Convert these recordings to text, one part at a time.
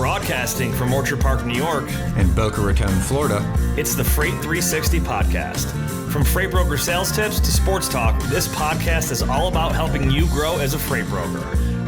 Broadcasting from Orchard Park, New York, and Boca Raton, Florida, it's the Freight 360 podcast. From freight broker sales tips to sports talk, this podcast is all about helping you grow as a freight broker.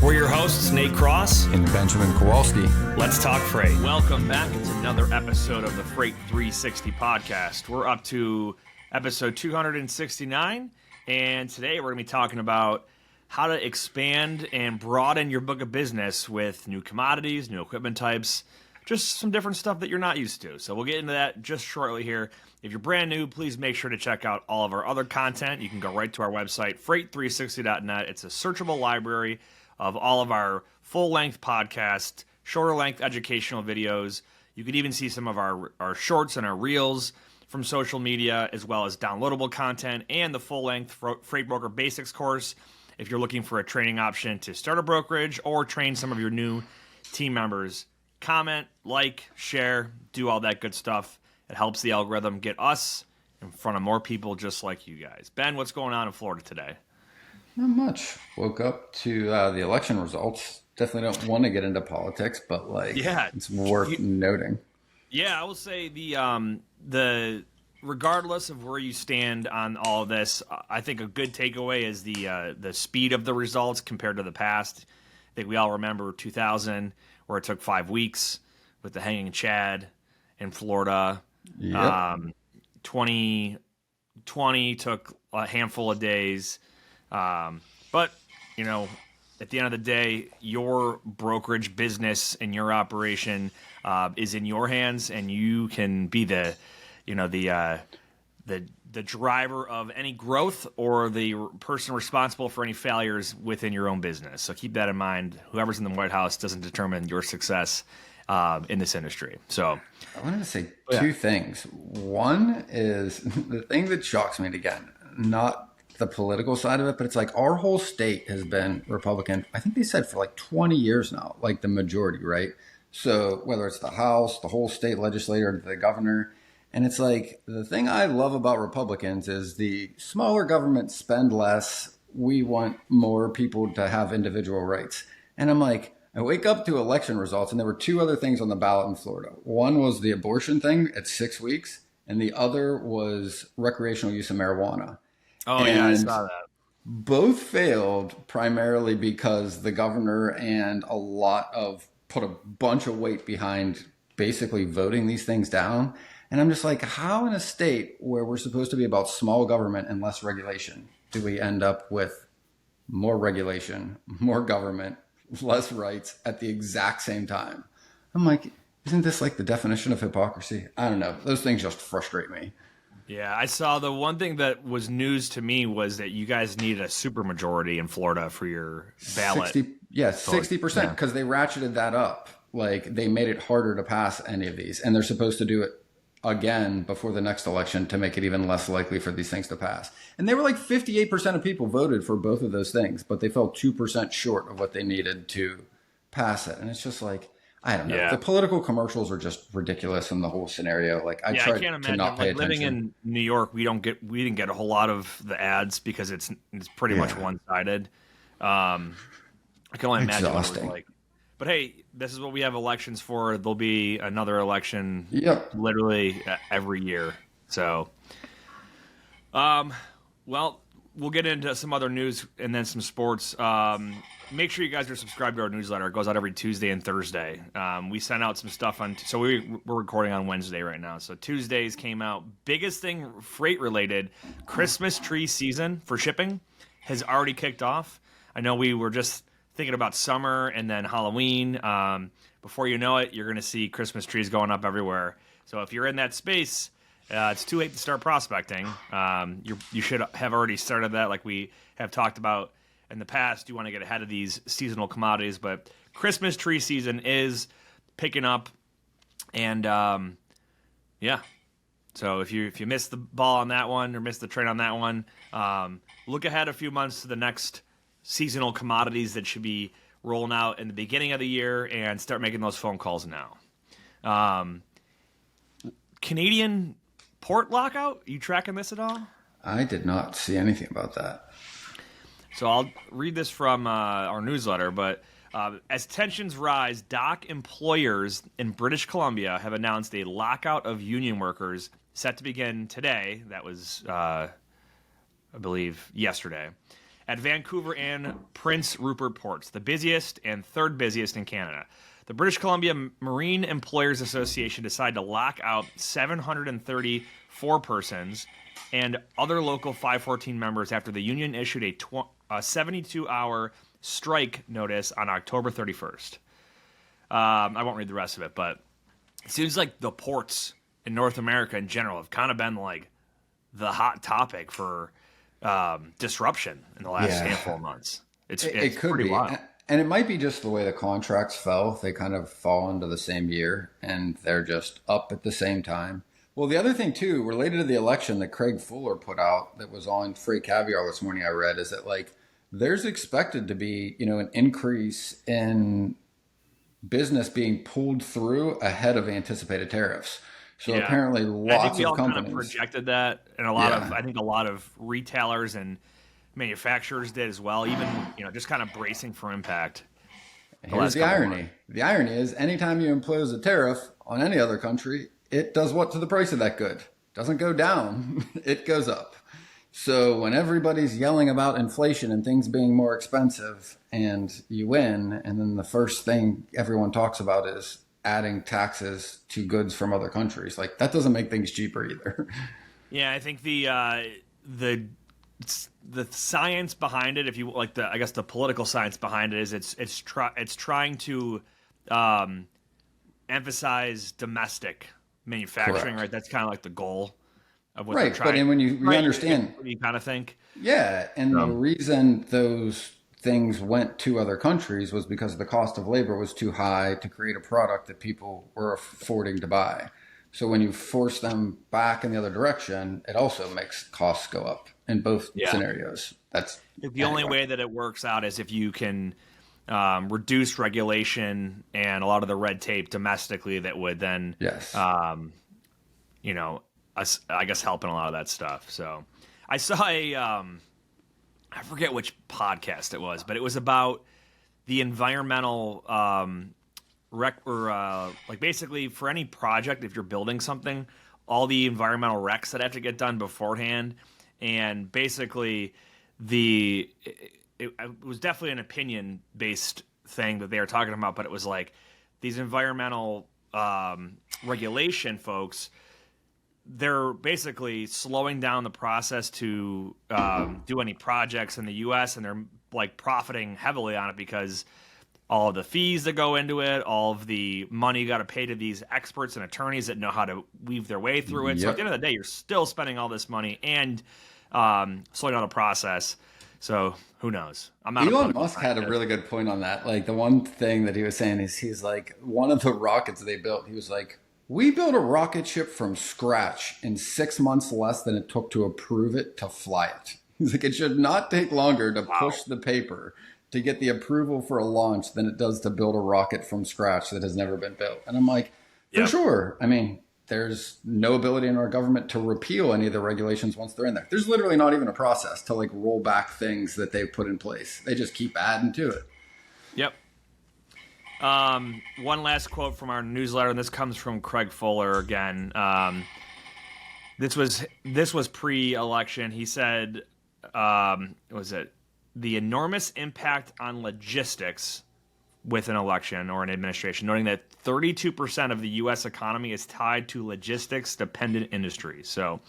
We're your hosts, Nate Cross and Benjamin Kowalski. Let's talk freight. Welcome back. It's another episode of the Freight 360 podcast. We're up to episode 269, and today we're going to be talking about how to expand and broaden your book of business with new commodities, new equipment types, just some different stuff that you're not used to. So we'll get into that just shortly here. If you're brand new, please make sure to check out all of our other content. You can go right to our website, freight360.net. It's a searchable library of all of our full-length podcasts, shorter-length educational videos. You can even see some of our shorts and our reels from social media, as well as downloadable content and the full-length Freight Broker Basics course if you're looking for a training option to start a brokerage or train some of your new team members. Comment, like, share, do all that good stuff. It helps the algorithm get us in front of more people just like you guys. Ben, what's going on in Florida today? Not much. Woke up to the election results. Definitely don't want to get into politics, but it's worth noting. Yeah, I will say the regardless of where you stand on all of this, I think a good takeaway is the speed of the results compared to the past. I think we all remember 2000, where it took 5 weeks with the hanging Chad in Florida. Yep. 2020 took a handful of days. But, you know, at the end of the day, your brokerage business and your operation is in your hands, and you can be the driver of any growth or the person responsible for any failures within your own business. So keep that in mind. Whoever's in the White House doesn't determine your success in this industry. So I wanted to say two things. One is the thing that shocks me again, not the political side of it, but it's like our whole state has been Republican. I think they said for like 20 years now, like the majority, right? So whether it's the House, the whole state legislature, the governor, and it's like the thing I love about Republicans is the smaller government spend less. We want more people to have individual rights. And I'm like, I wake up to election results and there were two other things on the ballot in Florida. One was the abortion thing at 6 weeks, and the other was recreational use of marijuana. Oh, yeah, I saw that. Both failed primarily because the governor and a lot of put a bunch of weight behind basically voting these things down. And I'm just like, how in a state where we're supposed to be about small government and less regulation do we end up with more regulation, more government, less rights at the exact same time? I'm like, isn't this like the definition of hypocrisy? I don't know. Those things just frustrate me. Yeah, I saw the one thing that was news to me was that you guys needed a supermajority in Florida for your ballot. 60%, because they ratcheted that up. Like, they made it harder to pass any of these, and they're supposed to do it again before the next election to make it even less likely for these things to pass. And they were like 58% of people voted for both of those things, but they fell 2% short of what they needed to pass it. And it's just like, I don't know. Yeah. The political commercials are just ridiculous in the whole scenario. Like, I tried to not pay attention. Living in New York, we didn't get a whole lot of the ads because it's pretty much one-sided. I can only imagine what it was like. But hey, this is what we have elections for. There'll be another election literally every year. So, well, we'll get into some other news and then some sports. Make sure you guys are subscribed to our newsletter. It goes out every Tuesday and Thursday. We sent out some stuff so we're recording on Wednesday right now. So Tuesdays came out. Biggest thing freight related, Christmas tree season for shipping has already kicked off. I know we were just thinking about summer and then Halloween. Before you know it, you're going to see Christmas trees going up everywhere. So if you're in that space, it's too late to start prospecting. You should have already started that, like we have talked about in the past. You want to get ahead of these seasonal commodities, but Christmas tree season is picking up, and So if you missed the ball on that one or missed the train on that one, look ahead a few months to the next seasonal commodities that should be rolling out in the beginning of the year, and start making those phone calls now. Canadian port lockout, you tracking this at all? I did not see anything about that. So I'll read this from our newsletter, but As tensions rise, dock employers in British Columbia have announced a lockout of union workers set to begin today. That was, I believe, yesterday, at Vancouver and Prince Rupert ports, the busiest and third busiest in Canada. The British Columbia Marine Employers Association decided to lock out 734 persons and other local 514 members after the union issued a 72-hour strike notice on October 31st. I won't read the rest of it, but it seems like the ports in North America in general have kind of been like the hot topic for disruption in the last handful of months. It could pretty be. wild. And it might be just the way the contracts fell. They kind of fall into the same year and they're just up at the same time. Well, the other thing, too, related to the election that Craig Fuller put out that was on Freight Caviar this morning, I read, is that like there's expected to be, an increase in business being pulled through ahead of anticipated tariffs. So apparently lots of companies kind of projected that, and I think a lot of retailers and manufacturers did as well, even, just kind of bracing for impact. Here's the irony. The irony is anytime you impose a tariff on any other country, it does what to the price of that good? Doesn't go down, it goes up. So when everybody's yelling about inflation and things being more expensive and you win, and then the first thing everyone talks about is adding taxes to goods from other countries, like that doesn't make things cheaper either. Yeah, I think the science behind it, if you like, I guess the political science behind it is it's trying to emphasize domestic manufacturing. Correct. Right? That's kind of like the goal of what they're trying. But when you understand, you kind of think, the reason those things went to other countries was because the cost of labor was too high to create a product that people were affording to buy. So when you force them back in the other direction, it also makes costs go up in both scenarios. That's the only way that it works out is if you can reduce regulation and a lot of the red tape domestically that would then, I guess help in a lot of that stuff. So I saw I forget which podcast it was, but it was about the environmental like basically for any project, if you're building something, all the environmental recs that have to get done beforehand. And basically it was definitely an opinion based thing that they were talking about, but it was like these environmental regulation folks, they're basically slowing down the process to do any projects in the U.S. and they're like profiting heavily on it because all of the fees that go into it, all of the money you got to pay to these experts and attorneys that know how to weave their way through it. So at the end of the day, you're still spending all this money and slowing down the process. So who knows? Elon Musk had a really good point on that. Like the one thing that he was saying is he's like, one of the rockets they built, he was like, we built a rocket ship from scratch in 6 months less than it took to approve it to fly it. He's like, it should not take longer to push the paper to get the approval for a launch than it does to build a rocket from scratch that has never been built. And I'm like, for sure. I mean, there's no ability in our government to repeal any of the regulations once they're in there. There's literally not even a process to like roll back things that they've put in place. They just keep adding to it. Yep. One last quote from our newsletter, and this comes from Craig Fuller again. This was pre-election. He said, was it the enormous impact on logistics with an election or an administration, noting that 32% of the U.S. economy is tied to logistics-dependent industries. So,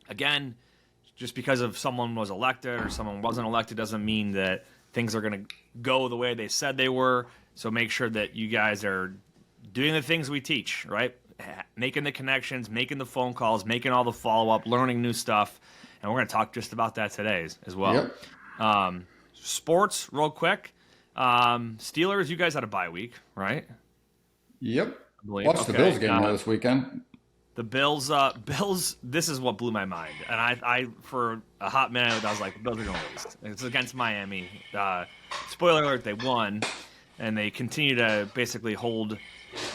again, just because of someone was elected or someone wasn't elected doesn't mean that things are going to go the way they said they were. So make sure that you guys are doing the things we teach, right? Making the connections, making the phone calls, making all the follow-up, learning new stuff. And we're going to talk just about that today as well. Yep. Sports, real quick. Steelers, you guys had a bye week, right? Yep. Watched the Bills game this weekend. The Bills, this is what blew my mind. And I for a hot minute, I was like, the Bills are going to lose. It's against Miami. Spoiler alert, they won. And they continue to basically hold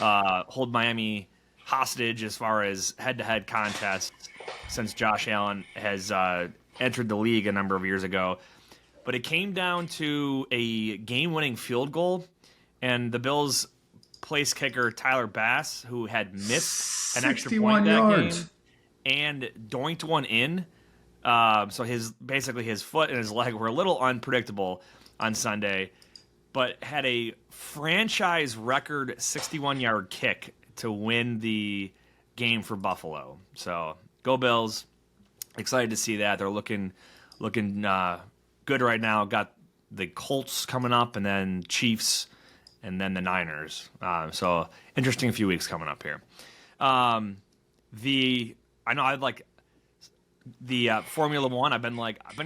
Miami hostage as far as head-to-head contests since Josh Allen has entered the league a number of years ago. but it came down to a game-winning field goal, and the Bills' place kicker Tyler Bass, who had missed an extra point that yards. game, and doinked one in. So his foot and his leg were a little unpredictable on Sunday, but had a franchise record 61-yard kick to win the game for Buffalo. So go Bills! Excited to see that. They're looking good right now. Got the Colts coming up, and then Chiefs, and then the Niners. So interesting few weeks coming up here. I know I'd like the Formula One. I've been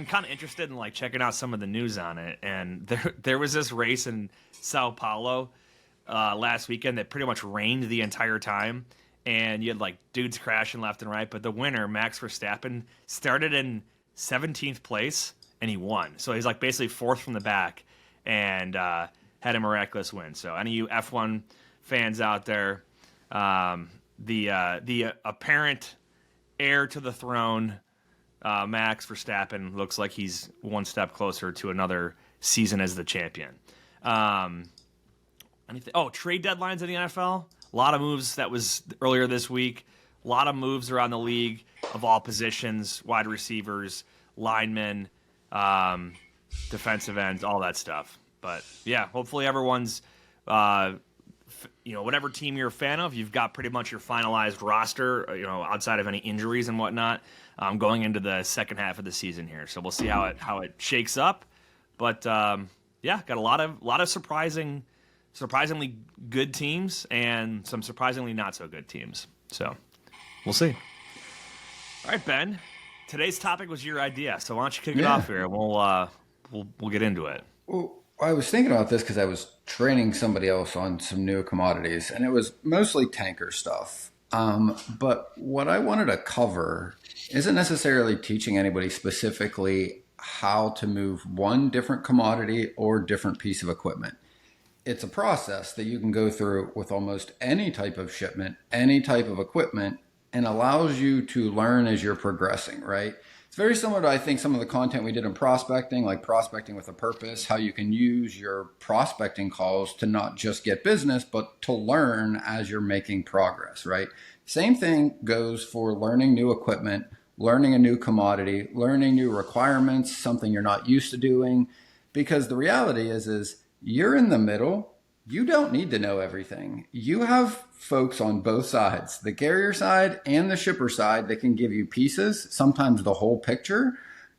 kind of interested in like checking out some of the news on it, and there was this race in Sao Paulo last weekend that pretty much rained the entire time, and you had like dudes crashing left and right. But the winner, Max Verstappen, started in 17th place and he won. So he's like basically fourth from the back and had a miraculous win. So any of you F1 fans out there, the apparent heir to the throne, Max Verstappen, looks like he's one step closer to another season as the champion. Trade deadlines in the NFL. A lot of moves that was earlier this week. A lot of moves around the league of all positions, wide receivers, linemen, defensive ends, all that stuff. But yeah, hopefully everyone's, whatever team you're a fan of, you've got pretty much your finalized roster, outside of any injuries and whatnot, going into the second half of the season here. So we'll see how it shakes up. But got a lot of surprisingly good teams and some surprisingly not so good teams. So we'll see. All right, Ben. Today's topic was your idea, so why don't you kick it off here, and we'll get into it. Well, I was thinking about this because I was training somebody else on some new commodities, and it was mostly tanker stuff. But what I wanted to cover isn't necessarily teaching anybody specifically how to move one different commodity or different piece of equipment. It's a process that you can go through with almost any type of shipment, any type of equipment, and allows you to learn as you're progressing, right? It's very similar to, I think, some of the content we did in prospecting, like prospecting with a purpose, how you can use your prospecting calls to not just get business, but to learn as you're making progress, right? Same thing goes for learning new equipment, learning a new commodity, learning new requirements, something you're not used to doing, because the reality is you're in the middle. You don't need to know everything. You have folks on both sides, the carrier side and the shipper side, that can give you pieces, sometimes the whole picture,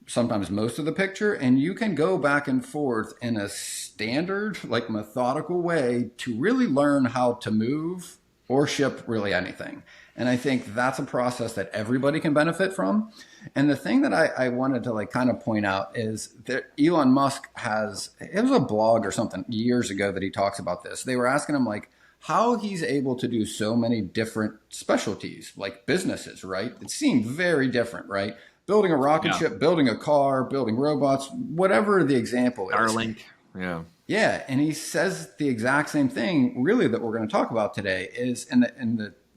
sometimes most of the picture, and you can go back and forth in a standard, like methodical way to really learn how to move or ship really anything. And I think that's a process that everybody can benefit from. And the thing that I wanted to kind of point out is that Elon Musk it was a blog or something years ago that he talks about this. They were asking him how he's able to do so many different specialties, like businesses, right? It seemed very different, right? Building a rocket ship, building a car, building robots, whatever the example is. Starlink, yeah. Yeah, and he says the exact same thing, really, that we're going to talk about today is,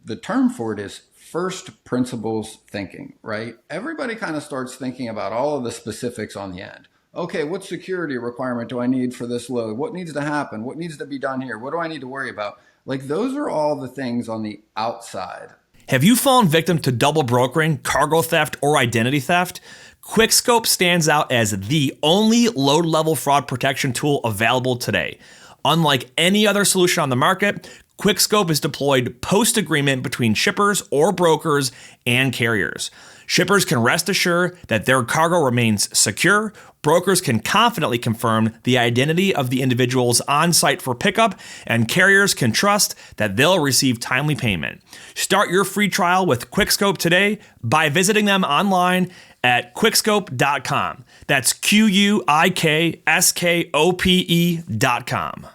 the term for it is first principles thinking, right? Everybody kind of starts thinking about all of the specifics on the end. Okay, what security requirement do I need for this load? What needs to happen? What needs to be done here? What do I need to worry about? Those are all the things on the outside. Have you fallen victim to double brokering, cargo theft, or identity theft? Quickscope stands out as the only load-level fraud protection tool available today. Unlike any other solution on the market, Quickscope is deployed post-agreement between shippers or brokers and carriers. Shippers can rest assured that their cargo remains secure. Brokers can confidently confirm the identity of the individuals on site for pickup, and carriers can trust that they'll receive timely payment. Start your free trial with Quickscope today by visiting them online at quickscope.com. That's QUIKSKOPE.com.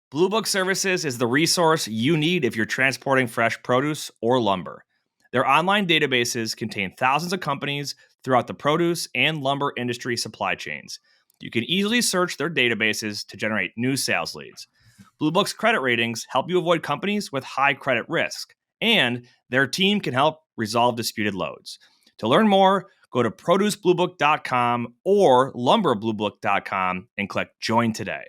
Blue Book Services is the resource you need if you're transporting fresh produce or lumber. Their online databases contain thousands of companies throughout the produce and lumber industry supply chains. You can easily search their databases to generate new sales leads. Blue Book's credit ratings help you avoid companies with high credit risk, and their team can help resolve disputed loads. To learn more, Go to producebluebook.com or lumberbluebook.com and click join today.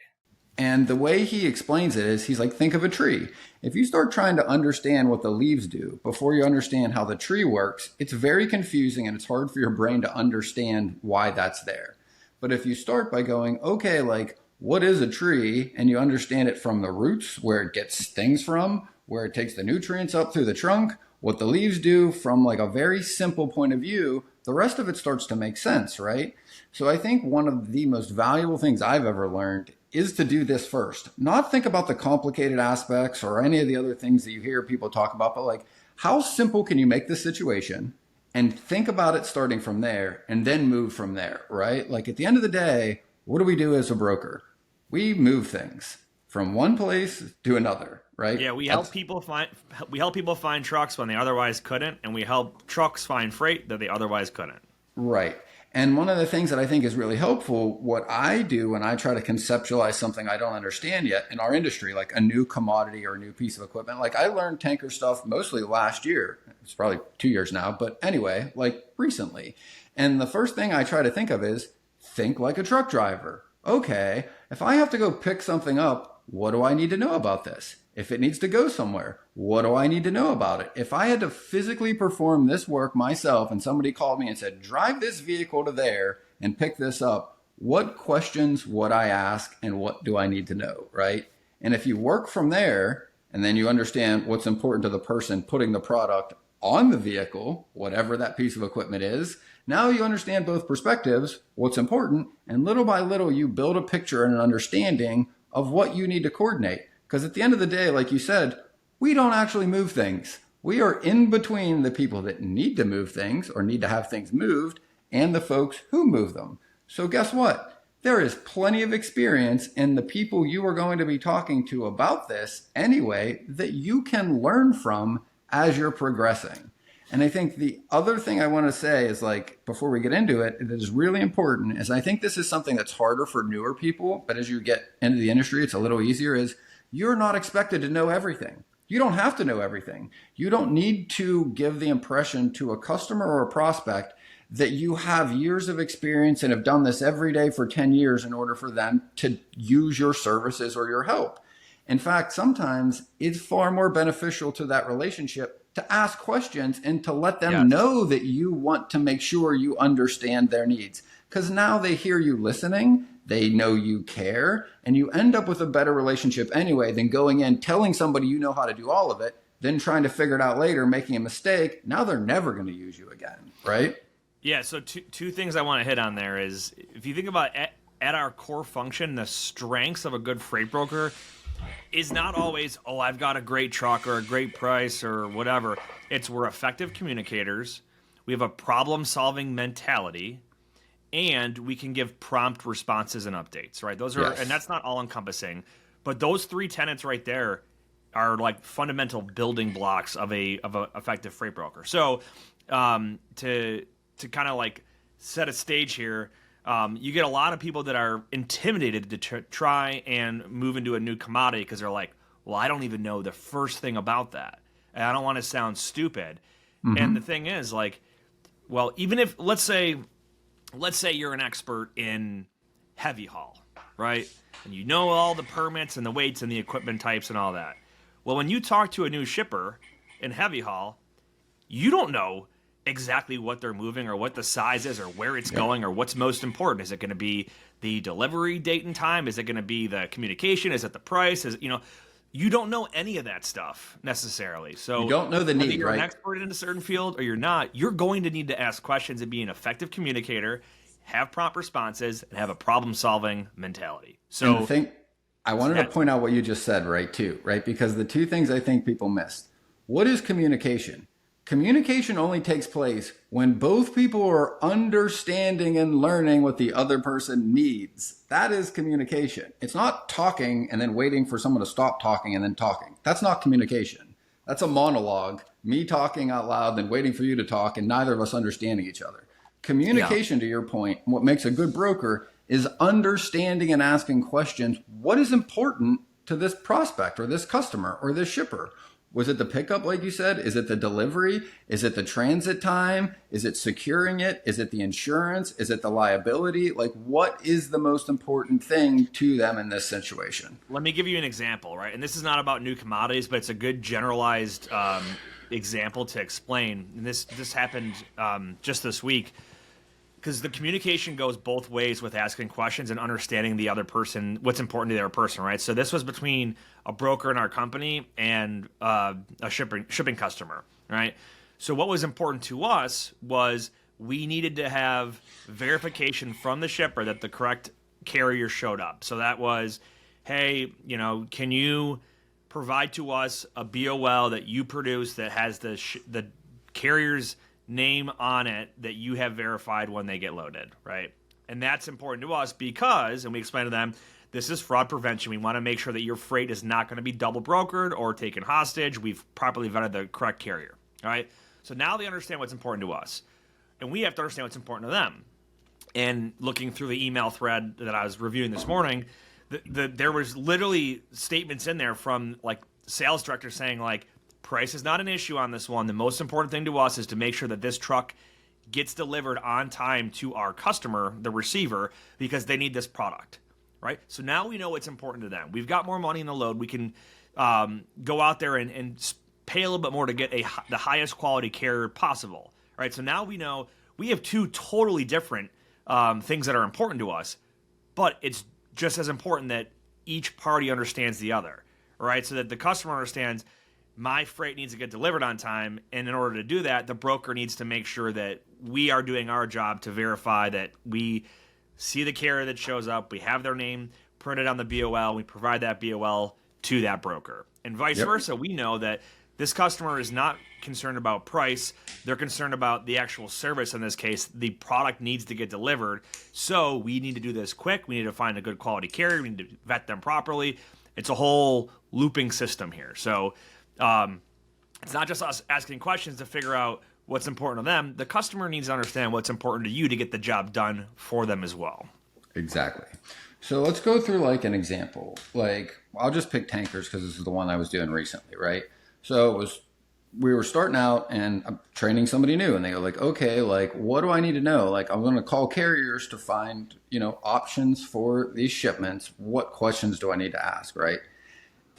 And the way he explains it is he's like, think of a tree. If you start trying to understand what the leaves do before you understand how the tree works, it's very confusing and it's hard for your brain to understand why that's there. But if you start by going, okay, like, what is a tree? And you understand it from the roots, where it gets things from, where it takes the nutrients up through the trunk, what the leaves do from like a very simple point of view, the rest of it starts to make sense, right? So I think one of the most valuable things I've ever learned is to do this first. Not think about the complicated aspects or any of the other things that you hear people talk about, but like, how simple can you make this situation? And think about it starting from there and then move from there, right? Like at the end of the day, what do we do as a broker? We move things from one place to another, right? Yeah, we help people find trucks when they otherwise couldn't, and we help trucks find freight that they otherwise couldn't. Right. And one of the things that I think is really helpful, what I do when I try to conceptualize something I don't understand yet in our industry, like a new commodity or a new piece of equipment, like I learned tanker stuff mostly last year. It's probably 2 years now, but anyway, like recently. And the first thing I try to think of is think like a truck driver. Okay, if I have to go pick something up, what do I need to know about this? If it needs to go somewhere, what do I need to know about it? If I had to physically perform this work myself and somebody called me and said, drive this vehicle to there and pick this up, what questions would I ask and what do I need to know, right? And if you work from there and then you understand what's important to the person putting the product on the vehicle, whatever that piece of equipment is, now you understand both perspectives, what's important, and little by little you build a picture and an understanding of what you need to coordinate. Because at the end of the day, like you said, we don't actually move things. We are in between the people that need to move things or need to have things moved and the folks who move them. So guess what? There is plenty of experience in the people you are going to be talking to about this anyway that you can learn from as you're progressing. And I think the other thing I want to say is, like, before we get into it, it is really important, is I think this is something that's harder for newer people, but as you get into the industry, it's a little easier, is you're not expected to know everything. You don't have to know everything. You don't need to give the impression to a customer or a prospect that you have years of experience and have done this every day for 10 years in order for them to use your services or your help. In fact, sometimes it's far more beneficial to that relationship to ask questions and to let them know that you want to make sure you understand their needs. Because now they hear you listening, they know you care, and you end up with a better relationship anyway than going in, telling somebody you know how to do all of it, then trying to figure it out later, making a mistake. Now they're never going to use you again, right? Yeah, so two things I want to hit on there is, if you think about at our core function, the strengths of a good freight broker is not always, oh, I've got a great truck or a great price or whatever. It's we're effective communicators, we have a problem-solving mentality, and we can give prompt responses and updates, right? Those are, and that's not all-encompassing, but those three tenets right there are like fundamental building blocks of a effective freight broker. So to kind of like set a stage here, you get a lot of people that are intimidated to try and move into a new commodity because they're like, well, I don't even know the first thing about that, and I don't want to sound stupid. Mm-hmm. And the thing is, like, well, even if let's say you're an expert in heavy haul, right? And you know all the permits and the weights and the equipment types and all that. Well, when you talk to a new shipper in heavy haul, you don't know exactly what they're moving or what the size is or where it's going or what's most important. Is it going to be the delivery date and time? Is it going to be the communication? Is it the price? You don't know any of that stuff necessarily. So you don't know the need, whether you're right? an expert in a certain field or you're not, you're going to need to ask questions and be an effective communicator, have prompt responses, and have a problem-solving mentality. So and the thing, I wanted to point out what you just said, right, too, right? Because the two things I think people miss. What is communication? Communication only takes place when both people are understanding and learning what the other person needs. That is communication. It's not talking and then waiting for someone to stop talking and then talking. That's not communication. That's a monologue, me talking out loud, then waiting for you to talk, and neither of us understanding each other. Communication, to your point, what makes a good broker is understanding and asking questions. What is important to this prospect or this customer or this shipper? Was it the pickup, like you said? Is it the delivery? Is it the transit time? Is it securing it? Is it the insurance? Is it the liability? Like, what is the most important thing to them in this situation? Let me give you an example, right? And this is not about new commodities, but it's a good generalized example to explain. And this happened just this week, because the communication goes both ways with asking questions and understanding the other person, what's important to the other person, right? So this was between a broker in our company and a shipping customer, right? So what was important to us was we needed to have verification from the shipper that the correct carrier showed up. So that was, hey, can you provide to us a BOL that you produce that has the carrier's name on it that you have verified when they get loaded, right? And that's important to us because, and we explain to them, this is fraud prevention. We want to make sure that your freight is not going to be double brokered or taken hostage. We've properly vetted the correct carrier, all right? So now they understand what's important to us, and we have to understand what's important to them. And looking through the email thread that I was reviewing this morning, there was literally statements in there from like sales directors saying like, price is not an issue on this one. The most important thing to us is to make sure that this truck gets delivered on time to our customer, the receiver, because they need this product, right? So now we know what's important to them. We've got more money in the load. We can go out there and pay a little bit more to get the highest quality carrier possible, right? So now we know we have two totally different things that are important to us, but it's just as important that each party understands the other, right? So that the customer understands my freight needs to get delivered on time, and in order to do that, the broker needs to make sure that we are doing our job to verify that we see the carrier that shows up, we have their name printed on the BOL, we provide that BOL to that broker. And vice versa, we know that this customer is not concerned about price, they're concerned about the actual service. In this case, the product needs to get delivered, so we need to do this quick, we need to find a good quality carrier, we need to vet them properly. It's a whole looping system here. So it's not just us asking questions to figure out what's important to them. The customer needs to understand what's important to you to get the job done for them as well. Exactly. So let's go through like an example. Like I'll just pick tankers because this is the one I was doing recently, right? So we were starting out and I'm training somebody new and they go like, okay, like what do I need to know? Like I'm going to call carriers to find, options for these shipments. What questions do I need to ask, right?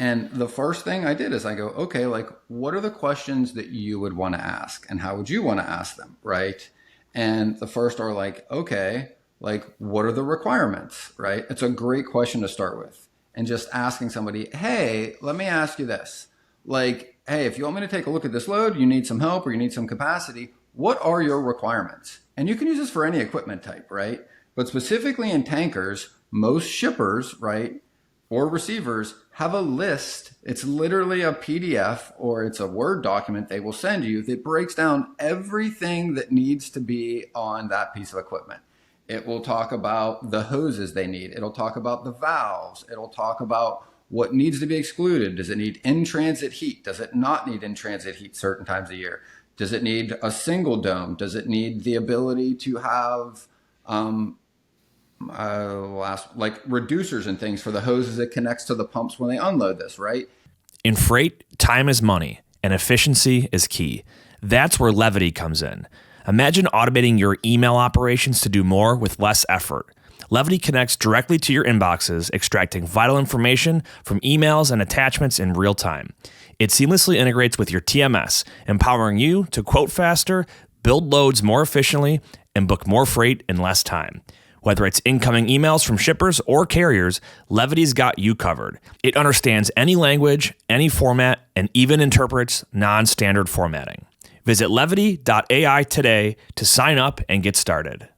And the first thing I did is I go, okay, like what are the questions that you would want to ask and how would you want to ask them, right? And the first are like, okay, like what are the requirements, right? It's a great question to start with. And just asking somebody, hey, let me ask you this. Like, hey, if you want me to take a look at this load, you need some help or you need some capacity, what are your requirements? And you can use this for any equipment type, right? But specifically in tankers, most shippers, right, or receivers have a list. It's literally a PDF or it's a Word document they will send you that breaks down everything that needs to be on that piece of equipment. It will talk about the hoses they need. It'll talk about the valves. It'll talk about what needs to be excluded. Does it need in-transit heat? Does it not need in-transit heat certain times a year? Does it need a single dome? Does it need the ability to have like reducers and things for the hoses that connects to the pumps when they unload this, right? In freight, time is money and efficiency is key. That's where Levity comes in. Imagine automating your email operations to do more with less effort. Levity connects directly to your inboxes, extracting vital information from emails and attachments in real time. It seamlessly integrates with your TMS, empowering you to quote faster, build loads more efficiently, and book more freight in less time. Whether it's incoming emails from shippers or carriers, Levity's got you covered. It understands any language, any format, and even interprets non-standard formatting. Visit levity.ai today to sign up and get started.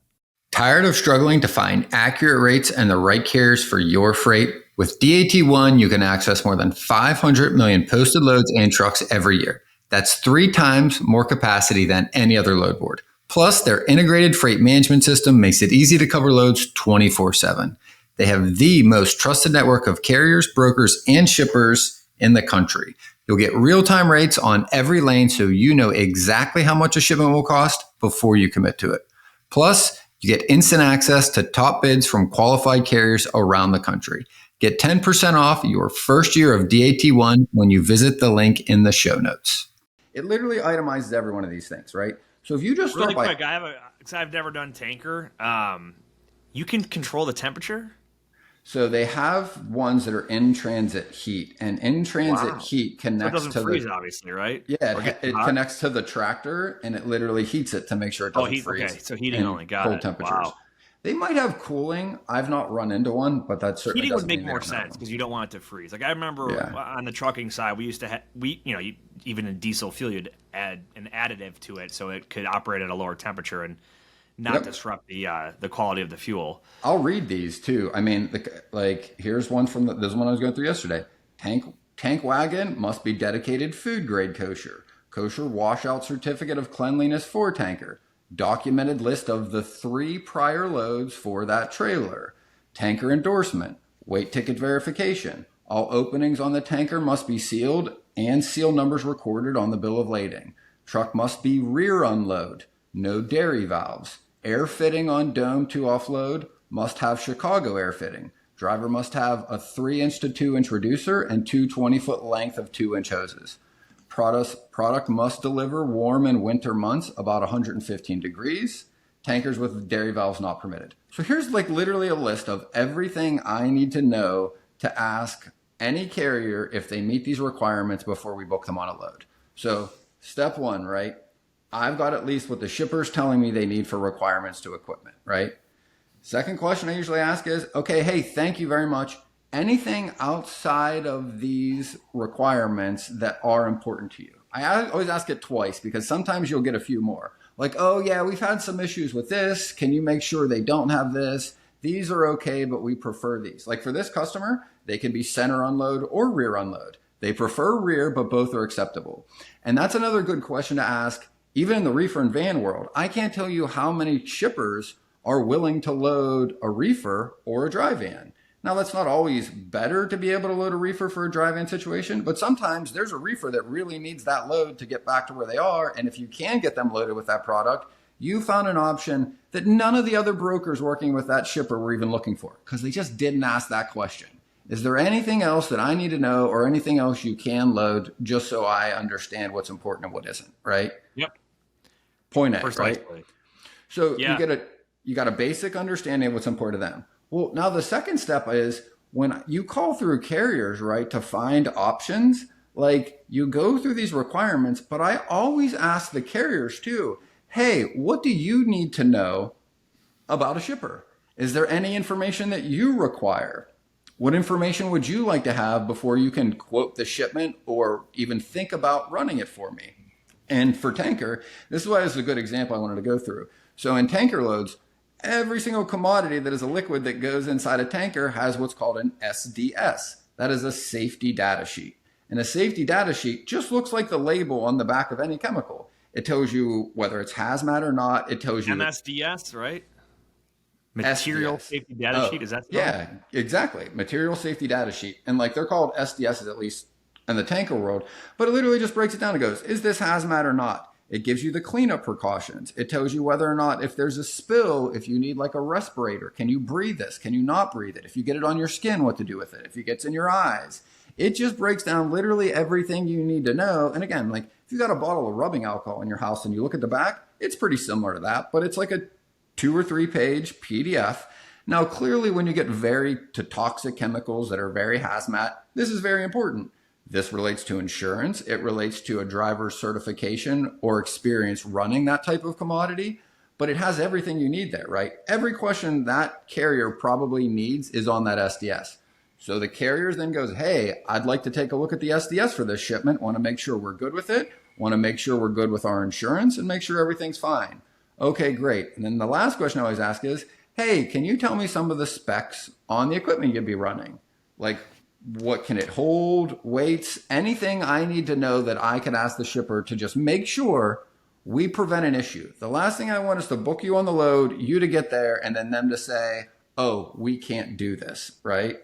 Tired of struggling to find accurate rates and the right carriers for your freight? With DAT1, you can access more than 500 million posted loads and trucks every year. That's 3 times more capacity than any other load board. Plus, their integrated freight management system makes it easy to cover loads 24/7. They have the most trusted network of carriers, brokers, and shippers in the country. You'll get real-time rates on every lane so you know exactly how much a shipment will cost before you commit to it. Plus, you get instant access to top bids from qualified carriers around the country. Get 10% off your first year of DAT1 when you visit the link in the show notes. It literally itemizes every one of these things, right? So if you just start really quick, I've never done tanker. You can control the temperature. So they have ones that are in transit heat, and in transit heat connects to freeze, obviously, right? Yeah, it connects to the tractor, and it literally heats it to make sure it doesn't freeze. Okay, so heating only, got cold it. temperatures. Wow. They might have cooling. I've not run into one, but that certainly heating would make mean more sense because you don't want it to freeze. Like I remember on the trucking side, we used to even in diesel fuel, you'd add an additive to it so it could operate at a lower temperature and not disrupt the quality of the fuel. I'll read these too. I mean, here's one from this one I was going through yesterday. Tank wagon must be dedicated food grade kosher. Kosher washout certificate of cleanliness for tanker. Documented list of the 3 prior loads for that trailer. Tanker endorsement. Weight ticket verification. All openings on the tanker must be sealed and seal numbers recorded on the bill of lading. Truck must be rear unload. No dairy valves. Air fitting on dome to offload. Must have Chicago air fitting. Driver must have a 3-inch to 2-inch reducer and 2 20-foot length of 2-inch hoses. Product must deliver warm in winter months, about 115 degrees. Tankers with dairy valves not permitted. So here's literally a list of everything I need to know to ask any carrier if they meet these requirements before we book them on a load. So step 1, right? I've got at least what the shipper's telling me they need for requirements to equipment, right? Second question I usually ask is, okay, hey, thank you very much. Anything outside of these requirements that are important to you? I always ask it twice because sometimes you'll get a few more. Like, oh yeah, we've had some issues with this. Can you make sure they don't have this? These are okay, but we prefer these. Like for this customer, they can be center unload or rear unload. They prefer rear, but both are acceptable. And that's another good question to ask, even in the reefer and van world. I can't tell you how many shippers are willing to load a reefer or a dry van. Now, that's not always better to be able to load a reefer for a dry van situation, but sometimes there's a reefer that really needs that load to get back to where they are. And if you can get them loaded with that product, you found an option that none of the other brokers working with that shipper were even looking for because they just didn't ask that question. Is there anything else that I need to know or anything else you can load just so I understand what's important and what isn't, right? Yep. Point A, right? So you got a basic understanding of what's important to them. Well, now the second step is when you call through carriers, right, to find options, like you go through these requirements, but I always ask the carriers too, hey, what do you need to know about a shipper? Is there any information that you require? What information would you like to have before you can quote the shipment or even think about running it for me? And for tanker, this is why this is a good example I wanted to go through. So in tanker loads, every single commodity that is a liquid that goes inside a tanker has what's called an SDS. That is a safety data sheet. And a safety data sheet just looks like the label on the back of any chemical. It tells you whether it's hazmat or not. It tells you MSDS, right? Material SDS. Safety data sheet. Is that so? Yeah, exactly. Material safety data sheet. And they're called SDSs at least in the tanker world, but it literally just breaks it down and goes, is this hazmat or not? It gives you the cleanup precautions. It tells you whether or not if there's a spill, if you need a respirator, can you breathe this? Can you not breathe it? If you get it on your skin, what to do with it? If it gets in your eyes. It just breaks down literally everything you need to know. And again, if you got a bottle of rubbing alcohol in your house and you look at the back, it's pretty similar to that, but it's like a 2 or 3 page PDF. Now, clearly when you get very to toxic chemicals that are very hazmat, this is very important. This relates to insurance. It relates to a driver's certification or experience running that type of commodity, but it has everything you need there, right? Every question that carrier probably needs is on that SDS. So the carrier then goes, hey, I'd like to take a look at the SDS for this shipment. Want to make sure we're good with it. Want to make sure we're good with our insurance and make sure everything's fine. Okay, great. And then the last question I always ask is, hey, can you tell me some of the specs on the equipment you'd be running? What can it hold, weights, anything I need to know that I can ask the shipper to just make sure we prevent an issue. The last thing I want is to book you on the load, you to get there, and then them to say, oh, we can't do this, right?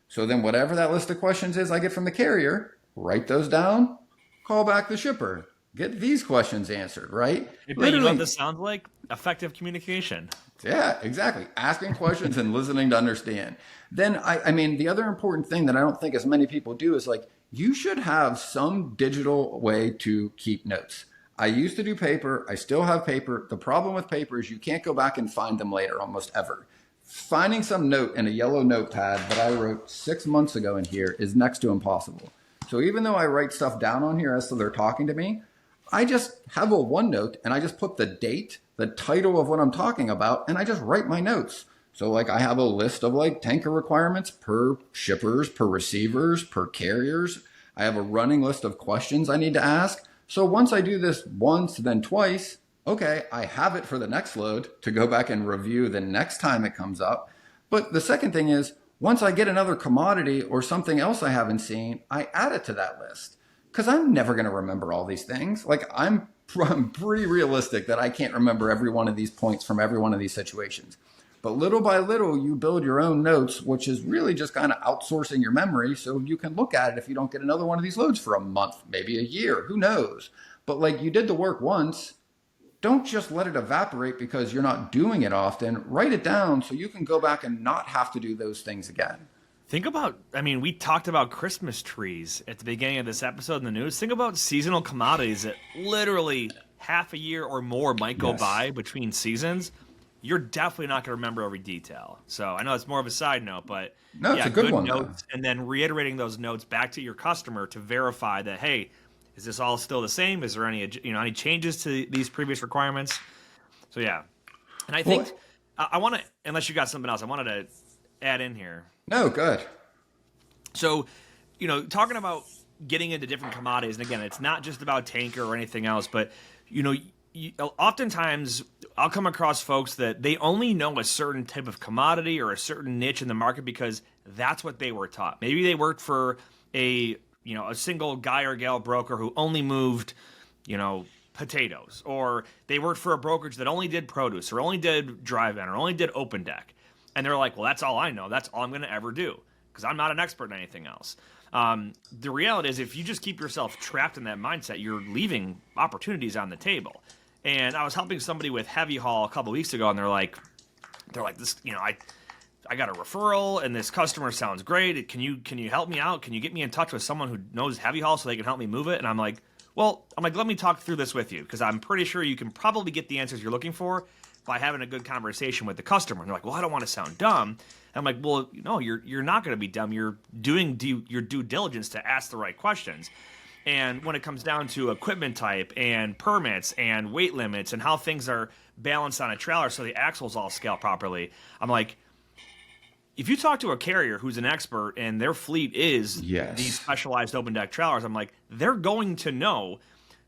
So then whatever that list of questions is I get from the carrier, write those down, call back the shipper. get these questions answered, right? Hey, Ben, you know what Literally, this sounds like? Effective communication. yeah, exactly. Asking questions and listening to understand. Then I mean, the other important thing that I don't think as many people do is like you should have some digital way to keep notes. I used to do paper. I still have paper. The problem with paper is you can't go back and find them later almost ever. Finding some note in a yellow notepad that I wrote 6 months ago in here is next to impossible. So even though I write stuff down on here as so they're talking to me, I just have a OneNote and I just put the date, the title of what I'm talking about, and I just write my notes. So like I have a list of like tanker requirements per shippers, per receivers, per carriers. I have a running list of questions I need to ask. So once I do this once, then twice, okay, I have it for the next load to go back and review the next time it comes up. But the second thing is once I get another commodity or something else I haven't seen, I add it to that list because I'm never going to remember all these things. Like I'm pretty realistic that I can't remember every one of these points from every one of these situations. But little by little, you build your own notes, which is really just kind of outsourcing your memory so you can look at it if you don't get another one of these loads for a month, maybe a year, who knows. But like you did the work once, don't just let it evaporate because you're not doing it often. Write it down so you can go back and not have to do those things again. Think about, I mean, we talked about Christmas trees at the beginning of this episode in the news. Think about seasonal commodities that literally half a year or more might go Yes. by between seasons. You're definitely not going to remember every detail. So I know it's more of a side note, but No, it's yeah, a good one, though. notes and then reiterating those notes back to your customer to verify that, hey, is this all still the same? Is there any changes to these previous requirements? So yeah, and I think Well, I want to, unless you got something else, I wanted to add in here. no, good. So, talking about getting into different commodities, and again, it's not just about tanker or anything else, but oftentimes I'll come across folks that they only know a certain type of commodity or a certain niche in the market because that's what they were taught. Maybe they worked for a single guy or gal broker who only moved, potatoes, or they worked for a brokerage that only did produce or only did drive in or only did open deck. And they're like, well, that's all I know. That's all I'm going to ever do because I'm not an expert in anything else. The reality is if you just keep yourself trapped in that mindset, you're leaving opportunities on the table. And I was helping somebody with heavy haul a couple weeks ago, and they're like this, I got a referral, and this customer sounds great. Can you help me out? Can you get me in touch with someone who knows heavy haul so they can help me move it? And I'm like, let me talk through this with you because I'm pretty sure you can probably get the answers you're looking for by having a good conversation with the customer. And they're like, well, I don't want to sound dumb. And I'm like, well, no, you're not going to be dumb. You're doing your due diligence to ask the right questions. And when it comes down to equipment type and permits and weight limits and how things are balanced on a trailer so the axles all scale properly, I'm like, if you talk to a carrier who's an expert and their fleet is Yes. these specialized open deck trailers, I'm like, they're going to know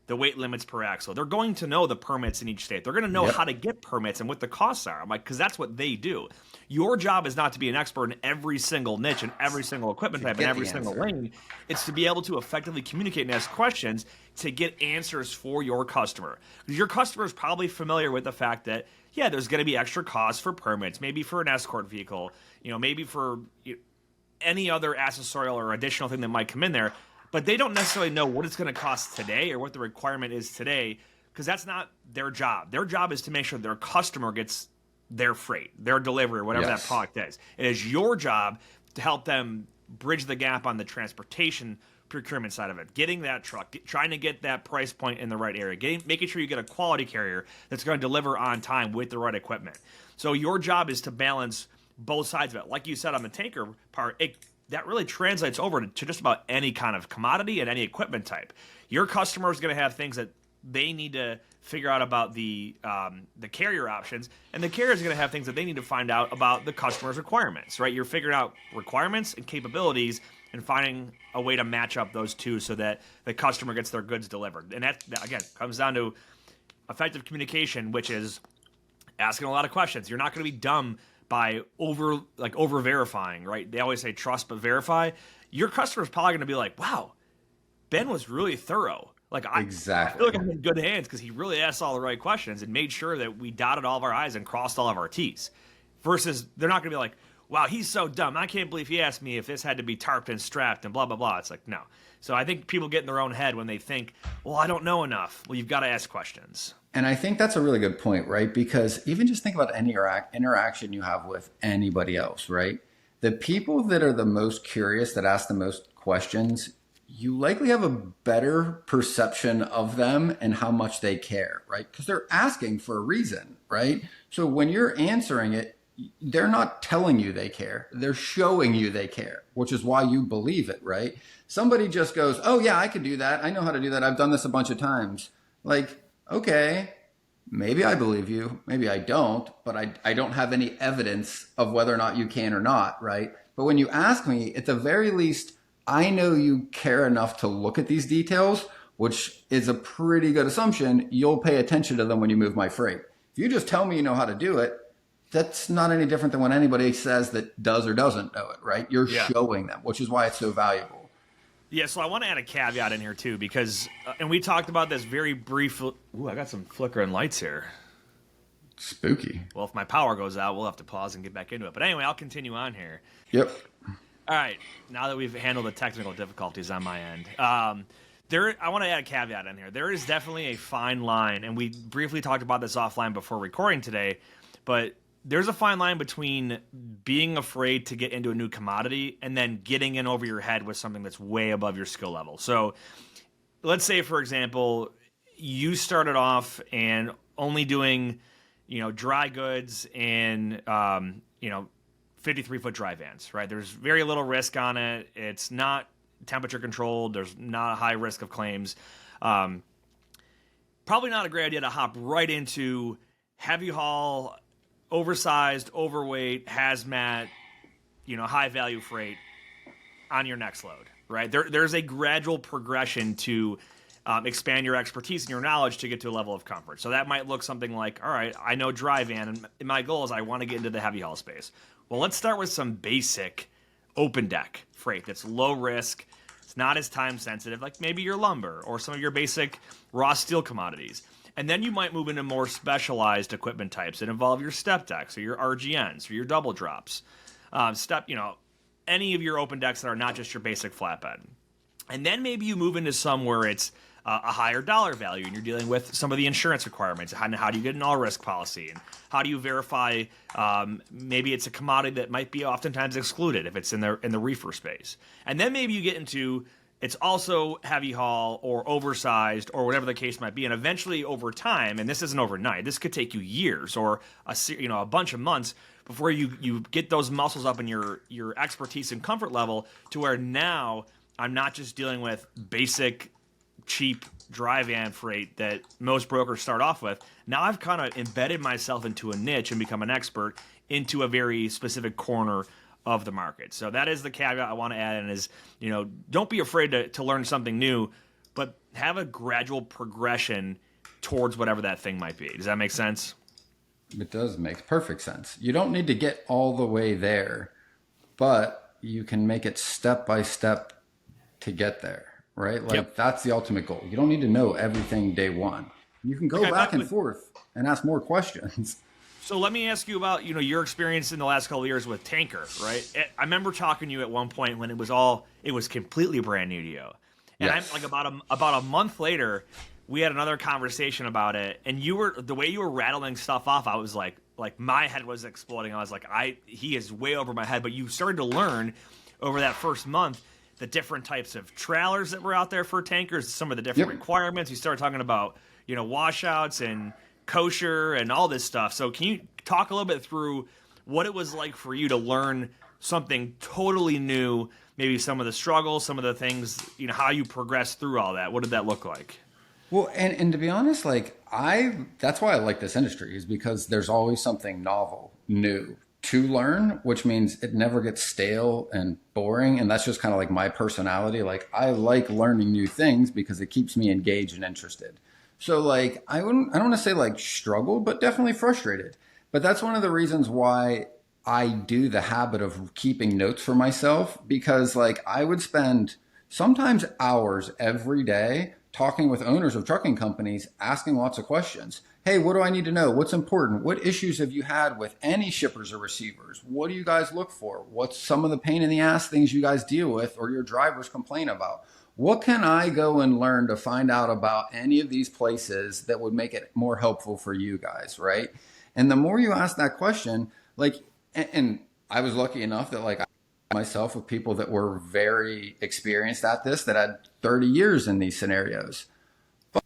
the weight limits per axle. They're going to know the permits in each state. They're going to know Yep. how to get permits and what the costs are. I'm like, because that's what they do. Your job is not to be an expert in every single niche and every single equipment type and get every the single answer. lane. It's to be able to effectively communicate and ask questions to get answers for your customer. Because your customer is probably familiar with the fact that, yeah, there's going to be extra costs for permits, maybe for an escort vehicle, maybe for any other accessorial or additional thing that might come in there. But they don't necessarily know what it's going to cost today or what the requirement is today because that's not their job. Their job is to make sure their customer gets their freight, their delivery, or whatever Yes. that product is. It is your job to help them bridge the gap on the transportation procurement side of it, getting that truck, trying to get that price point in the right area, making sure you get a quality carrier that's going to deliver on time with the right equipment. So your job is to balance both sides of it. Like you said on the tanker part, that really translates over to just about any kind of commodity and any equipment type. Your customer is going to have things that they need to figure out about the carrier options, and the carrier is going to have things that they need to find out about the customer's requirements, right? You're figuring out requirements and capabilities and finding a way to match up those two so that the customer gets their goods delivered. And that again, comes down to effective communication, which is asking a lot of questions. You're not going to be dumb by over verifying, right? They always say trust but verify. Your customer's probably going to be like, wow, Ben was really thorough. Like I Exactly. feel like I'm in good hands because he really asked all the right questions and made sure that we dotted all of our I's and crossed all of our T's. Versus they're not going to be like, wow, he's so dumb. I can't believe he asked me if this had to be tarped and strapped and blah, blah, blah. It's like, no. So I think people get in their own head when they think, well, I don't know enough. Well, you've got to ask questions. And I think that's a really good point, right? Because even just think about any interaction you have with anybody else, right? The people that are the most curious, that ask the most questions, you likely have a better perception of them and how much they care, right? Because they're asking for a reason, right? So when you're answering it, they're not telling you they care. They're showing you they care, which is why you believe it, right? Somebody just goes, oh yeah, I could do that. I know how to do that. I've done this a bunch of times. Like, okay, maybe I believe you. Maybe I don't, but I don't have any evidence of whether or not you can or not, right? But when you ask me, at the very least, I know you care enough to look at these details, which is a pretty good assumption. You'll pay attention to them when you move my freight. If you just tell me you know how to do it, that's not any different than when anybody says that does or doesn't know it, right? You're showing them, which is why it's so valuable. Yeah, so I want to add a caveat in here too, because, and we talked about this very briefly. Ooh, I got some flickering lights here. Spooky. Well, if my power goes out, we'll have to pause and get back into it. But anyway, I'll continue on here. Yep. All right, now that we've handled the technical difficulties on my end, I want to add a caveat in here. There is definitely a fine line, and we briefly talked about this offline before recording today, but there's a fine line between being afraid to get into a new commodity and then getting in over your head with something that's way above your skill level. So let's say, for example, you started off and only doing, dry goods and, 53-foot dry vans, right? There's very little risk on it. It's not temperature controlled. There's not a high risk of claims. Probably not a great idea to hop right into heavy haul, oversized, overweight, hazmat, high value freight on your next load, right? There's a gradual progression to expand your expertise and your knowledge to get to a level of comfort. So that might look something like, all right, I know dry van, and my goal is I want to get into the heavy haul space. Well, let's start with some basic open deck freight that's low risk. It's not as time sensitive, like maybe your lumber or some of your basic raw steel commodities. And then you might move into more specialized equipment types that involve your step decks or your RGNs or your double drops. Any of your open decks that are not just your basic flatbed. And then maybe you move into some where it's a higher dollar value and you're dealing with some of the insurance requirements. How do you get an all-risk policy? And how do you verify maybe it's a commodity that might be oftentimes excluded if it's in the reefer space. And then maybe you get into it's also heavy haul or oversized or whatever the case might be. And eventually over time, and this isn't overnight, this could take you years or a bunch of months before you get those muscles up in your expertise and comfort level to where now I'm not just dealing with basic, cheap dry van freight that most brokers start off with. Now I've kind of embedded myself into a niche and become an expert into a very specific corner of the market. So that is the caveat I want to add in is, don't be afraid to learn something new, but have a gradual progression towards whatever that thing might be. Does that make sense? It does make perfect sense. You don't need to get all the way there, but you can make it step by step to get there, right? Like That's the ultimate goal. You don't need to know everything day one. You can go back and forth and ask more questions. So let me ask you about, your experience in the last couple of years with Tanker, right? I remember talking to you at one point when it was completely brand new to you. And Yes. I'm like about a month later, we had another conversation about it, and the way you were rattling stuff off, I was like my head was exploding. I was like, he is way over my head. But you started to learn over that first month the different types of trailers that were out there for tankers, some of the different requirements. You started talking about, washouts and kosher and all this stuff. So can you talk a little bit through what it was like for you to learn something totally new, maybe some of the struggles, some of the things, how you progressed through all that? What did that look like? Well, and to be honest, that's why I like this industry, is because there's always something novel, new to learn, which means it never gets stale and boring. And that's just kind of like my personality. Like I like learning new things because it keeps me engaged and interested. So I don't want to say struggled, but definitely frustrated. But that's one of the reasons why I do the habit of keeping notes for myself, because I would spend sometimes hours every day talking with owners of trucking companies, asking lots of questions. hey, what do I need to know? What's important? What issues have you had with any shippers or receivers? What do you guys look for? What's some of the pain in the ass things you guys deal with or your drivers complain about? What can I go and learn to find out about any of these places that would make it more helpful for you guys, right? And the more you ask that question, like, and I was lucky enough that like I myself with people that were very experienced at this, that had 30 years in these scenarios. But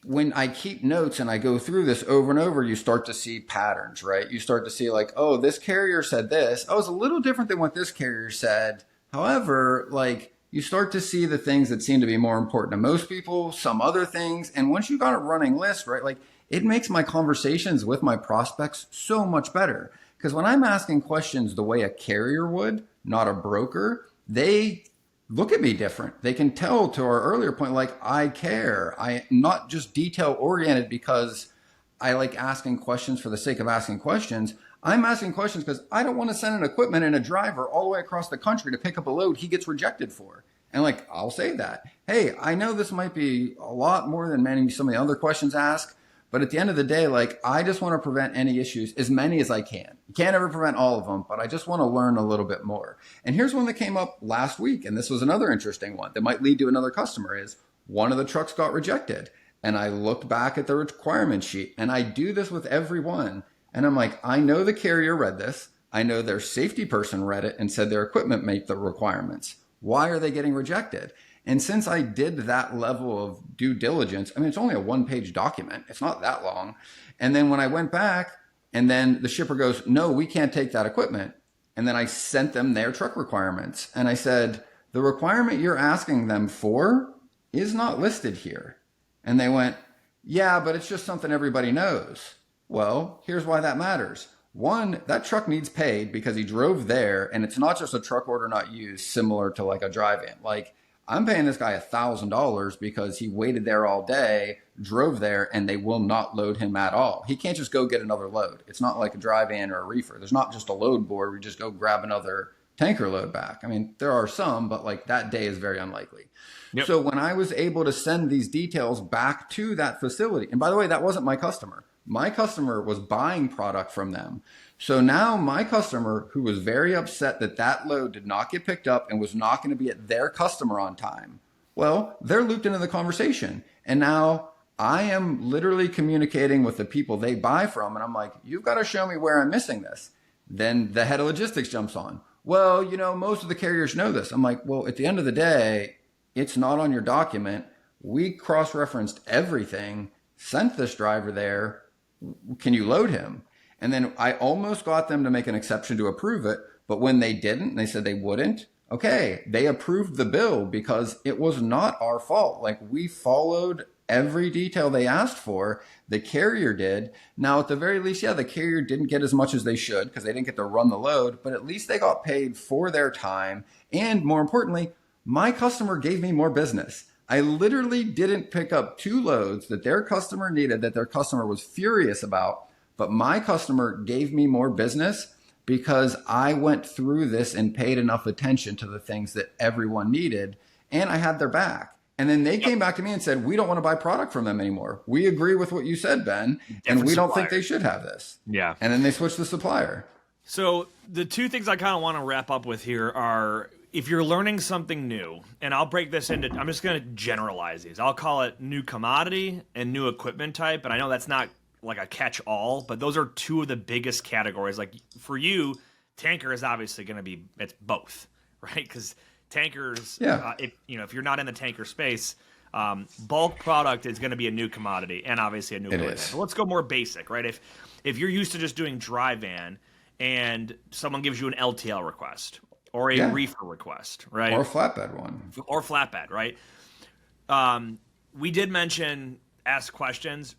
when I keep notes and I go through this over and over, you start to see patterns, right? You start to see like, oh, this carrier said this. Oh, it's a little different than what this carrier said. However, like you start to see the things that seem to be more important to most people, some other things. And once you got a running list, right, like it makes my conversations with my prospects so much better. Because when I'm asking questions the way a carrier would, not a broker, they look at me different. They can tell, to our earlier point, like I care. I'm not just detail oriented because I like asking questions for the sake of asking questions. I'm asking questions because I don't want to send an equipment and a driver all the way across the country to pick up a load he gets rejected for. And like, I'll say that. Hey, I know this might be a lot more than many some of the other questions asked, but at the end of the day, like I just want to prevent any issues, as many as I can. You can't ever prevent all of them, but I just want to learn a little bit more. And here's one that came up last week, and this was another interesting one that might lead to another customer is one of the trucks got rejected. And I looked back at the requirement sheet, and I do this with every one. And I'm like, I know the carrier read this. I know their safety person read it and said their equipment met the requirements. Why are they getting rejected? And since I did that level of due diligence, I mean, it's only a one-page document. It's not that long. And then when I went back and then the shipper goes, no, we can't take that equipment. And then I sent them their truck requirements. And I said, the requirement you're asking them for is not listed here. And they went, yeah, but it's just something everybody knows. Well, here's why that matters. One, that truck needs paid because he drove there, and it's not just a truck order not used, similar to like a drive-in. Like, I'm paying this guy $1,000 because he waited there all day, drove there, and they will not load him at all. He can't just go get another load. It's not like a drive-in or a reefer. There's not just a load board where you just go grab another tanker load back. I mean, there are some, but like that day is very unlikely. Yep. So when I was able to send these details back to that facility, and by the way, that wasn't my customer. My customer was buying product from them. So now my customer, who was very upset that that load did not get picked up and was not going to be at their customer on time, well, they're looped into the conversation. And now I am literally communicating with the people they buy from. And I'm like, you've got to show me where I'm missing this. Then the head of logistics jumps on. Well, you know, most of the carriers know this. I'm like, well, at the end of the day, it's not on your document. We cross-referenced everything, sent this driver there. Can you load him? And then I almost got them to make an exception to approve it. But when they didn't, they said they wouldn't. Okay, they approved the bill because it was not our fault. Like, we followed every detail they asked for. The carrier did. Now, at the very least, yeah, the carrier didn't get as much as they should because they didn't get to run the load. But at least they got paid for their time. And more importantly, my customer gave me more business. I literally didn't pick up 2 loads that their customer needed, that their customer was furious about. But my customer gave me more business because I went through this and paid enough attention to the things that everyone needed, and I had their back. And then they came back to me and said, we don't want to buy product from them anymore. We agree with what you said, Ben, and we don't think they should have this. Yeah. And then they switched the supplier. So the 2 things I kind of want to wrap up with here are, if you're learning something new, and I'll break this into, I'm just going to generalize these. I'll call it new commodity and new equipment type. And I know that's not like a catch-all, but those are 2 of the biggest categories. Like for you, tanker is obviously going to be, it's both, right? Because tankers, if you're not in the tanker space, bulk product is going to be a new commodity and obviously a new equipment. So let's go more basic, right? If you're used to just doing dry van and someone gives you an LTL request or a reefer request, right? Or a flatbed one. Or flatbed, right? We did mention ask questions.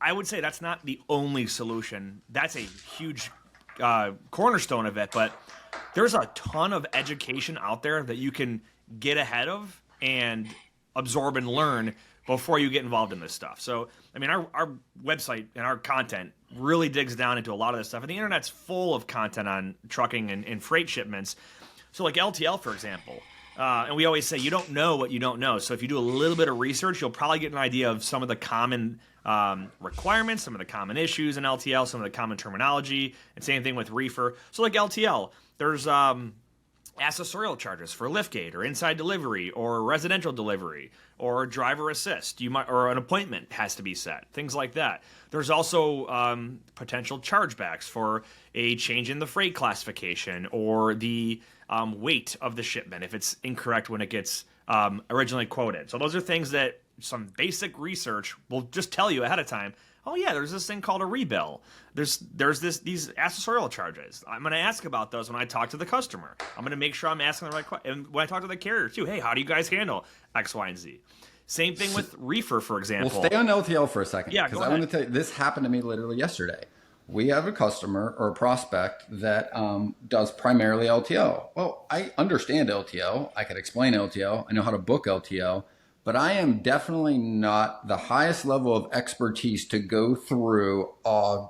I would say that's not the only solution. That's a huge cornerstone of it, but there's a ton of education out there that you can get ahead of and absorb and learn before you get involved in this stuff. So, I mean, our website and our content really digs down into a lot of this stuff. And the internet's full of content on trucking and freight shipments. So like LTL, for example, And we always say you don't know what you don't know. So if you do a little bit of research, you'll probably get an idea of some of the common requirements, some of the common issues in LTL, some of the common terminology, and same thing with reefer. So like LTL, there's accessorial charges for liftgate or inside delivery or residential delivery or driver assist. Or an appointment has to be set, things like that. There's also potential chargebacks for a change in the freight classification or the weight of the shipment if it's incorrect when it gets originally quoted. So those are things that some basic research will just tell you ahead of time. Oh yeah, there's this thing called a rebill. There's these accessorial charges. I'm going to ask about those when I talk to the customer. I'm going to make sure I'm asking the right question. And when I talk to the carrier too, hey, how do you guys handle X, Y, and Z? Same thing with reefer, for example. We'll stay on LTL for a second. Yeah, because I want to tell you, this happened to me literally yesterday. We have a customer or a prospect that does primarily LTL. Well, I understand LTL. I could explain LTL. I know how to book LTL. But I am definitely not the highest level of expertise to go through a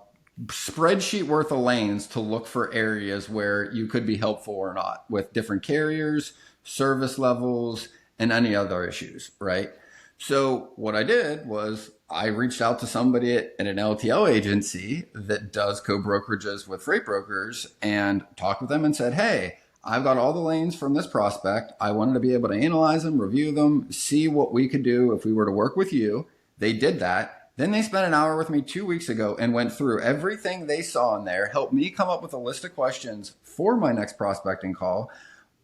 spreadsheet worth of lanes to look for areas where you could be helpful or not with different carriers, service levels, and any other issues, right? So what I did was I reached out to somebody at an LTL agency that does co-brokerages with freight brokers and talked with them and said, hey, I've got all the lanes from this prospect. I wanted to be able to analyze them, review them, see what we could do if we were to work with you. They did that. Then they spent an hour with me 2 weeks ago and went through everything they saw in there, helped me come up with a list of questions for my next prospecting call.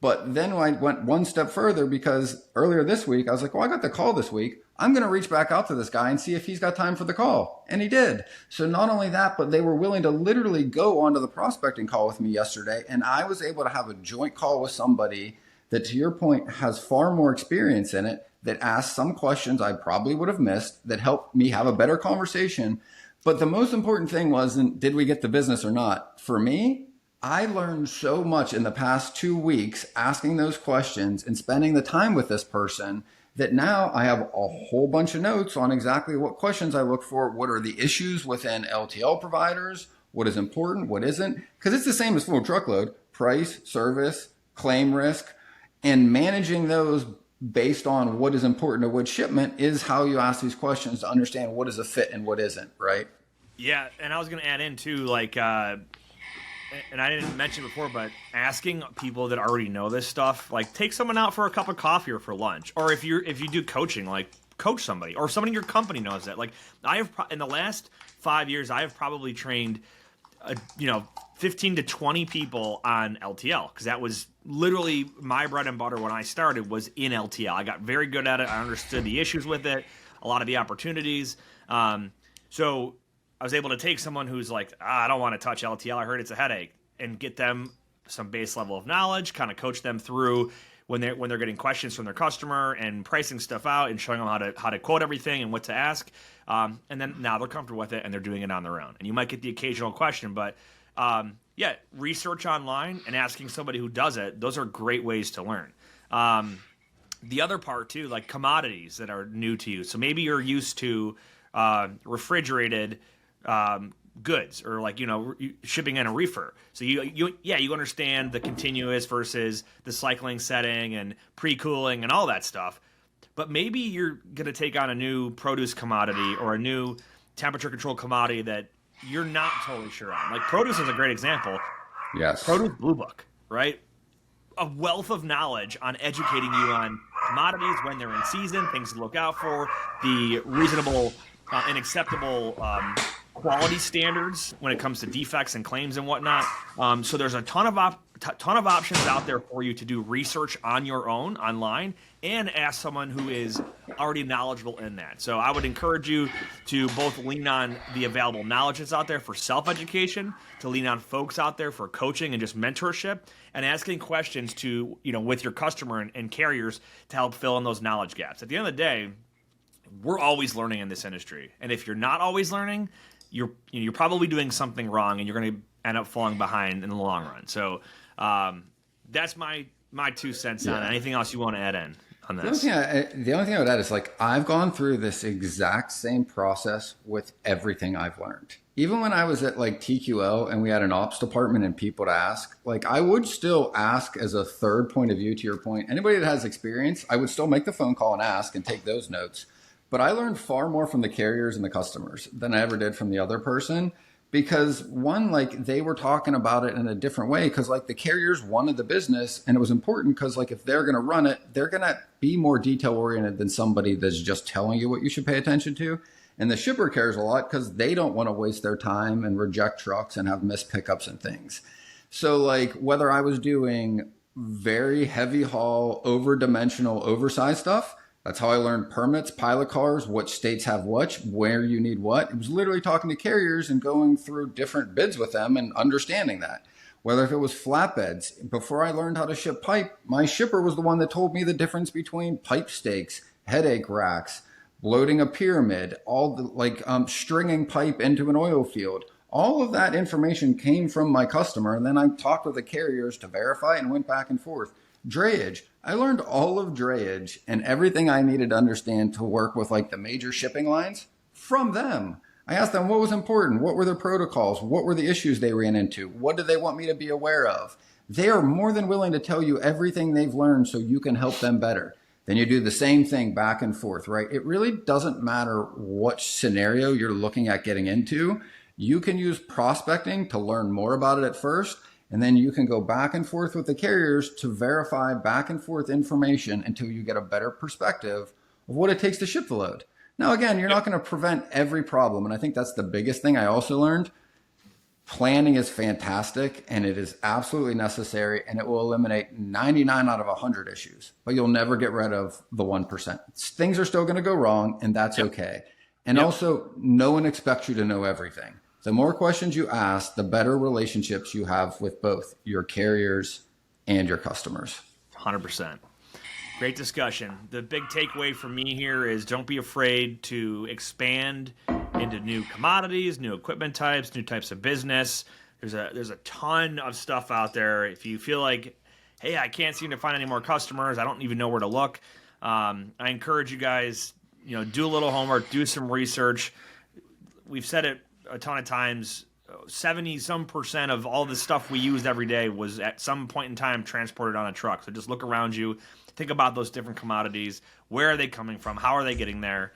But then I went one step further because earlier this week, I was like, well, I got the call this week. I'm going to reach back out to this guy and see if he's got time for the call. And he did. So not only that, but they were willing to literally go onto the prospecting call with me yesterday. And I was able to have a joint call with somebody that, to your point, has far more experience in it, that asked some questions I probably would have missed, that helped me have a better conversation. But the most important thing wasn't, did we get the business or not? For me, I learned so much in the past 2 weeks asking those questions and spending the time with this person that now I have a whole bunch of notes on exactly what questions I look for. What are the issues within LTL providers? What is important? What isn't? Because it's the same as full truckload: price, service, claim risk, and managing those based on what is important to which shipment is how you ask these questions to understand what is a fit and what isn't, right? Yeah, and I was going to add in too, like, and I didn't mention before, but asking people that already know this stuff, like take someone out for a cup of coffee or for lunch, or if you do coaching, like coach somebody, or somebody in your company knows that. Like I have in the last 5 years, I have probably trained, 15 to 20 people on LTL, because that was literally my bread and butter when I started, was in LTL. I got very good at it. I understood the issues with it, a lot of the opportunities. So I was able to take someone who's like, I don't want to touch LTL, I heard it's a headache, and get them some base level of knowledge, kind of coach them through when they're getting questions from their customer and pricing stuff out and showing them how to quote everything and what to ask. And then now they're comfortable with it and they're doing it on their own. And you might get the occasional question, but research online and asking somebody who does it, those are great ways to learn. The other part too, like commodities that are new to you. So maybe you're used to refrigerated goods, or like, shipping in a reefer. So you understand the continuous versus the cycling setting and pre-cooling and all that stuff. But maybe you're going to take on a new produce commodity or a new temperature control commodity that you're not totally sure on. Like produce is a great example. Yes. Produce Blue Book, right? A wealth of knowledge on educating you on commodities, when they're in season, things to look out for, the reasonable and acceptable quality standards when it comes to defects and claims and whatnot. So there's a ton of options out there for you to do research on your own online and ask someone who is already knowledgeable in that. So I would encourage you to both lean on the available knowledge that's out there for self-education, to lean on folks out there for coaching and just mentorship, and asking questions to, with your customer and carriers to help fill in those knowledge gaps. At the end of the day, we're always learning in this industry. And if you're not always learning, you're probably doing something wrong, and you're going to end up falling behind in the long run. So that's my 2 cents on it. Anything else you want to add in? on The this. the only thing I would add is like, I've gone through this exact same process with everything I've learned. Even when I was at like TQL and we had an ops department and people to ask, like I would still ask as a third point of view, to your point. Anybody that has experience, I would still make the phone call and ask and take those notes. But I learned far more from the carriers and the customers than I ever did from the other person. Because one, like they were talking about it in a different way, because like the carriers wanted the business and it was important because like if they're going to run it, they're going to be more detail oriented than somebody that's just telling you what you should pay attention to. And the shipper cares a lot because they don't want to waste their time and reject trucks and have missed pickups and things. So like whether I was doing very heavy haul, over dimensional, oversized stuff, that's how I learned permits, pilot cars, what states have what, where you need what. It was literally talking to carriers and going through different bids with them and understanding that. Whether if it was flatbeds, before I learned how to ship pipe, my shipper was the one that told me the difference between pipe stakes, headache racks, loading a pyramid, all the like stringing pipe into an oil field. All of that information came from my customer. And then I talked with the carriers to verify and went back and forth. Drayage. I learned all of drayage and everything I needed to understand to work with like the major shipping lines from them. I asked them what was important, what were their protocols, what were the issues they ran into, what did they want me to be aware of. They are more than willing to tell you everything they've learned so you can help them better. Then you do the same thing back and forth, right? It really doesn't matter what scenario you're looking at getting into. You can use prospecting to learn more about it at first. And then you can go back and forth with the carriers to verify back and forth information until you get a better perspective of what it takes to ship the load. Now, again, you're not going to prevent every problem. And I think that's the biggest thing I also learned. Planning is fantastic and it is absolutely necessary and it will eliminate 99 out of 100 issues, but you'll never get rid of the 1%. Things are still going to go wrong and that's okay. And also, no one expects you to know everything. The more questions you ask, the better relationships you have with both your carriers and your customers. 100%. Great discussion. The big takeaway for me here is don't be afraid to expand into new commodities, new equipment types, new types of business. There's a ton of stuff out there. If you feel like, hey, I can't seem to find any more customers, I don't even know where to look, I encourage you guys, do a little homework, do some research. We've said it a ton of times, 70% of all the stuff we used every day was at some point in time transported on a truck. So just look around you, think about those different commodities. Where are they coming from? How are they getting there?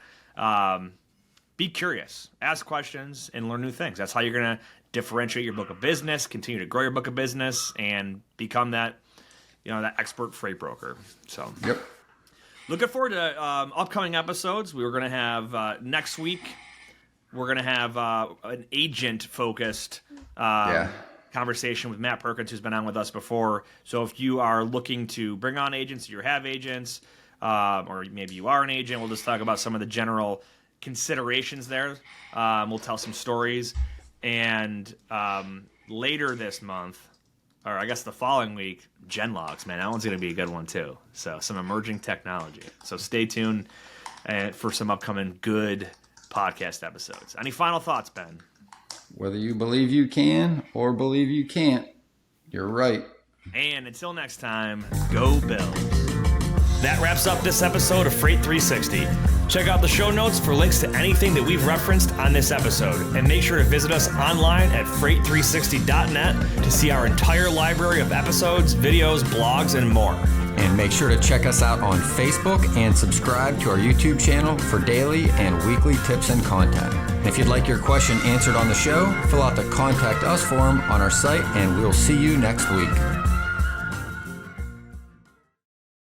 Be curious, ask questions, and learn new things. That's how you're going to differentiate your book of business, continue to grow your book of business, and become that, that expert freight broker. So, yep. Looking forward to upcoming episodes. We're going to have next week. We're going to have an agent-focused conversation with Matt Perkins, who's been on with us before. So if you are looking to bring on agents, you have agents, or maybe you are an agent, we'll just talk about some of the general considerations there. We'll tell some stories. And later this month, or I guess the following week, Genlogs, man, that one's going to be a good one too. So some emerging technology. So stay tuned for some upcoming good podcast episodes. Any final thoughts, Ben? Whether you believe you can or believe you can't, you're right. And until next time, go Bills. That wraps up this episode of Freight 360. Check out the show notes for links to anything that we've referenced on this episode. And make sure to visit us online at freight360.net to see our entire library of episodes, videos, blogs, and more. And make sure to check us out on Facebook and subscribe to our YouTube channel for daily and weekly tips and content. And if you'd like your question answered on the show, fill out the Contact Us form on our site, and we'll see you next week.